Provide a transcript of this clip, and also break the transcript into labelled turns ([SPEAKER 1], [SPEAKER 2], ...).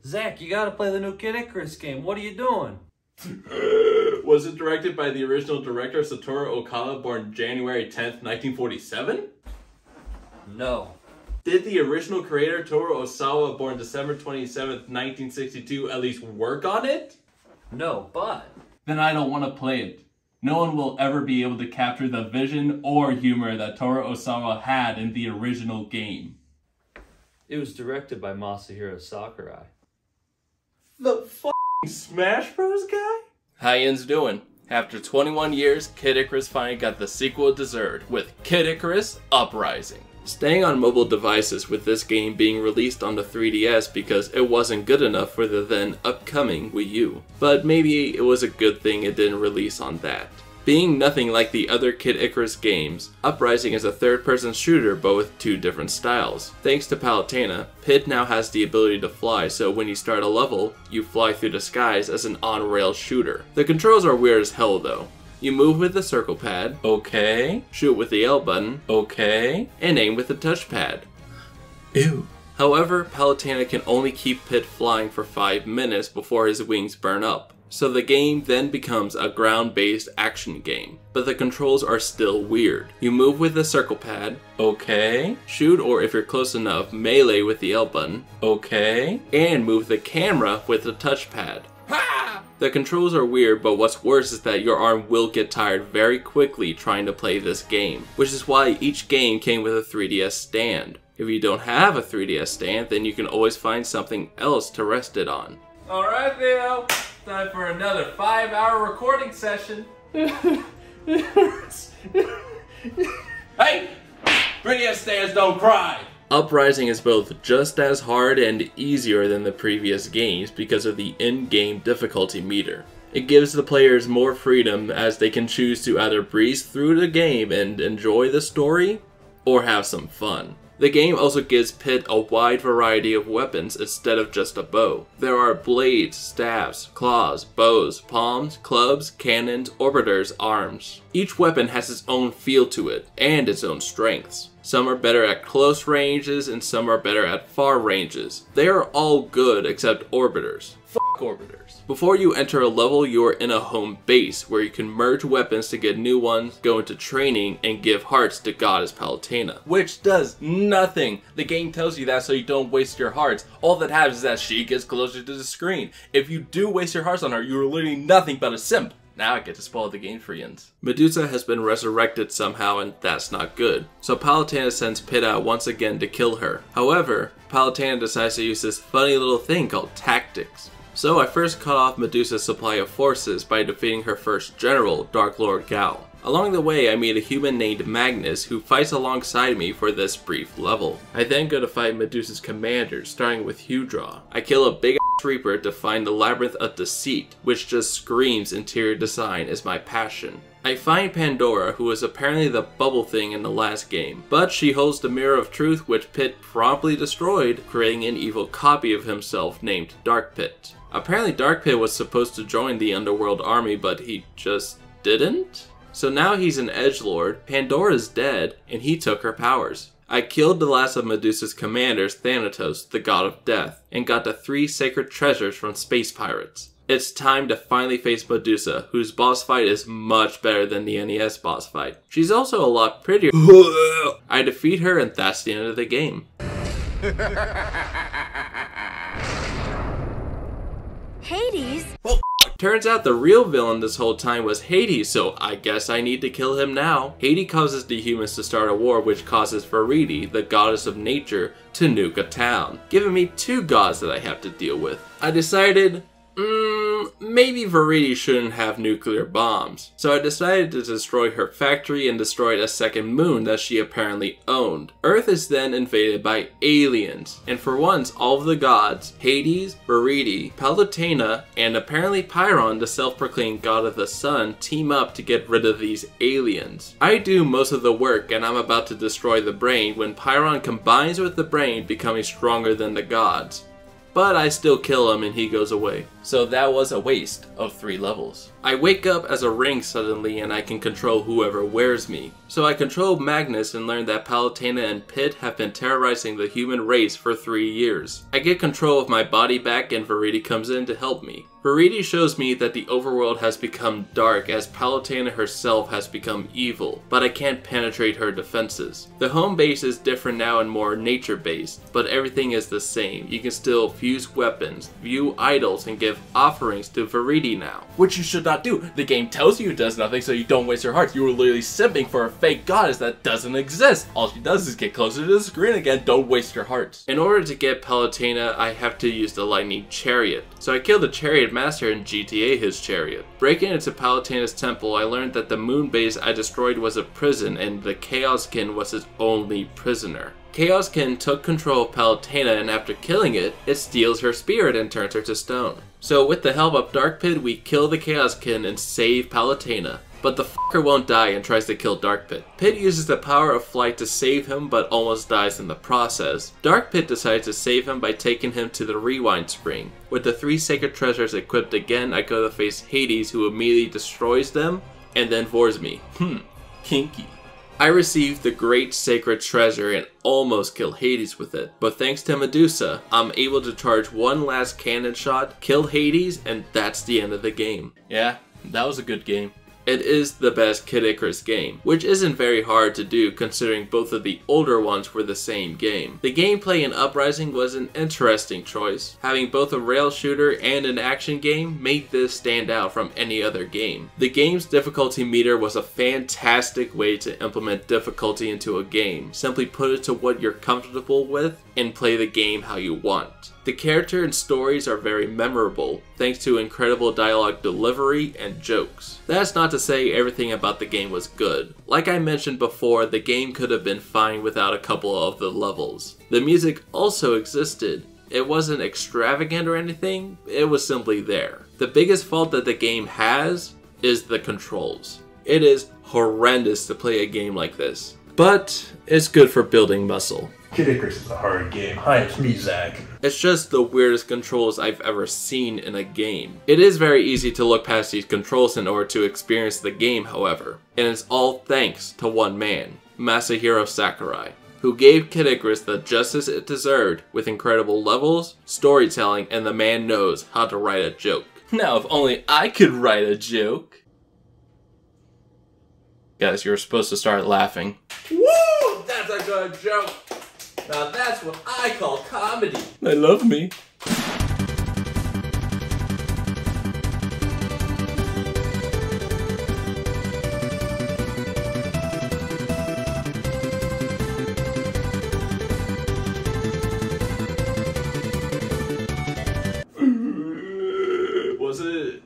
[SPEAKER 1] Zach, you gotta play the new Kid Icarus game. What are you doing?
[SPEAKER 2] Was it directed by the original director Satoru Okada, born January 10th, 1947?
[SPEAKER 1] No.
[SPEAKER 2] Did the original creator Toru Osawa, born December 27th, 1962, at least work on it?
[SPEAKER 1] No, but...
[SPEAKER 2] Then I don't want to play it. No one will ever be able to capture the vision or humor that Toru Osawa had in the original game.
[SPEAKER 1] It was directed by Masahiro Sakurai.
[SPEAKER 2] The f***ing Smash Bros. Guy? How yin's doing? After 21 years, Kid Icarus finally got the sequel it deserved with Kid Icarus Uprising. Staying on mobile devices with this game being released on the 3DS because it wasn't good enough for the then upcoming Wii U. But maybe it was a good thing it didn't release on that. Being nothing like the other Kid Icarus games, Uprising is a third-person shooter but with two different styles. Thanks to Palutena, Pit now has the ability to fly, so when you start a level, you fly through the skies as an on-rails shooter. The controls are weird as hell though. You move with the circle pad, okay, shoot with the L button, okay, and aim with the touchpad. Ew. However, Palutena can only keep Pit flying for 5 minutes before his wings burn up. So the game then becomes a ground-based action game, but the controls are still weird. You move with the circle pad, okay, shoot or if you're close enough, melee with the L button, okay, and move the camera with the touchpad. Ha! The controls are weird, but what's worse is that your arm will get tired very quickly trying to play this game, which is why each game came with a 3DS stand. If you don't have a 3DS stand, then you can always find something else to rest it on. Alright Theo, time for another 5-hour recording session. Hey! 3DS stands don't cry! Uprising is both just as hard and easier than the previous games because of the in-game difficulty meter. It gives the players more freedom as they can choose to either breeze through the game and enjoy the story, or have some fun. The game also gives Pit a wide variety of weapons instead of just a bow. There are blades, staves, claws, bows, palms, clubs, cannons, orbiters, arms. Each weapon has its own feel to it, and its own strengths. Some are better at close ranges, and some are better at far ranges. They are all good except orbiters. Fuck orbiters. Before you enter a level, you are in a home base, where you can merge weapons to get new ones, go into training, and give hearts to Goddess Palutena. Which does nothing! The game tells you that so you don't waste your hearts. All that happens is that she gets closer to the screen. If you do waste your hearts on her, you are literally nothing but a simp. Now I get to spoil the game for yins. Medusa has been resurrected somehow and that's not good. So Palutena sends Pit out once again to kill her. However, Palutena decides to use this funny little thing called tactics. So I first cut off Medusa's supply of forces by defeating her first general, Dark Lord Gao. Along the way I meet a human named Magnus who fights alongside me for this brief level. I then go to fight Medusa's commanders, starting with Hudraw. I kill a big Reaper to find the Labyrinth of Deceit, which just screams interior design is my passion. I find Pandora, who is apparently the bubble thing in the last game, but she holds the Mirror of Truth which Pit promptly destroyed, creating an evil copy of himself named Dark Pit. Apparently Dark Pit was supposed to join the Underworld army, but he just didn't? So now he's an edgelord, Pandora's dead, and he took her powers. I killed the last of Medusa's commanders, Thanatos, the god of death, and got the 3 sacred treasures from space pirates. It's time to finally face Medusa, whose boss fight is much better than the NES boss fight. She's also a lot prettier. I defeat her and that's the end of the game.
[SPEAKER 3] Hades?
[SPEAKER 2] Well, turns out the real villain this whole time was Hades, so I guess I need to kill him now. Hades causes the humans to start a war which causes Viridi, the goddess of nature, to nuke a town, giving me 2 gods that I have to deal with. I decided, maybe Viridi shouldn't have nuclear bombs. So I decided to destroy her factory and destroy a second moon that she apparently owned. Earth is then invaded by aliens, and for once all of the gods, Hades, Viridi, Palutena, and apparently Pyrrhon, the self-proclaimed god of the sun, team up to get rid of these aliens. I do most of the work and I'm about to destroy the brain when Pyrrhon combines with the brain, becoming stronger than the gods. but I still kill him and he goes away. So that was a waste of 3 levels. I wake up as a ring suddenly and I can control whoever wears me. So I control Magnus and learn that Palutena and Pit have been terrorizing the human race for 3 years. I get control of my body back and Verity comes in to help me. Verity shows me that the overworld has become dark as Palutena herself has become evil, but I can't penetrate her defenses. The home base is different now and more nature-based, but everything is the same. You can still fuse weapons, view idols, and give offerings to Verity now. Which you should not do. The game tells you it does nothing, so you don't waste your hearts. You are literally simping for a fake goddess that doesn't exist. All she does is get closer to the screen again. Don't waste your hearts. In order to get Palutena, I have to use the lightning chariot. So I kill the chariot master and GTA his chariot. Breaking into Palutena's temple, I learned that the moon base I destroyed was a prison and the Chaoskin was its only prisoner. Chaoskin took control of Palutena and after killing it, it steals her spirit and turns her to stone. So with the help of Dark Pit, we kill the Chaoskin and save Palutena. But the fucker won't die and tries to kill Dark Pit. Pit uses the power of flight to save him but almost dies in the process. Dark Pit decides to save him by taking him to the rewind spring. With the 3 sacred treasures equipped again, I go to face Hades who immediately destroys them and then vores me. Kinky. I received the great sacred treasure and almost kill Hades with it, but thanks to Medusa, I'm able to charge one last cannon shot, kill Hades, and that's the end of the game. Yeah, that was a good game. It is the best Kid Icarus game, which isn't very hard to do considering both of the older ones were the same game. The gameplay in Uprising was an interesting choice. Having both a rail shooter and an action game made this stand out from any other game. The game's difficulty meter was a fantastic way to implement difficulty into a game. Simply put it to what you're comfortable with and play the game how you want. The character and stories are very memorable, thanks to incredible dialogue delivery and jokes. That's not to say everything about the game was good. Like I mentioned before, the game could have been fine without a couple of the levels. The music also existed. It wasn't extravagant or anything, it was simply there. The biggest fault that the game has is the controls. It is horrendous to play a game like this, but it's good for building muscle.
[SPEAKER 4] Kid Icarus is a hard game. Hi, it's me, Zach.
[SPEAKER 2] It's just the weirdest controls I've ever seen in a game. It is very easy to look past these controls in order to experience the game, however. And it's all thanks to one man, Masahiro Sakurai, who gave Kid Icarus the justice it deserved with incredible levels, storytelling, and the man knows how to write a joke. Now if only I could write a joke. Guys, you were supposed to start laughing. Woo! That's a good joke! Now that's what I call comedy. They love me. Was it?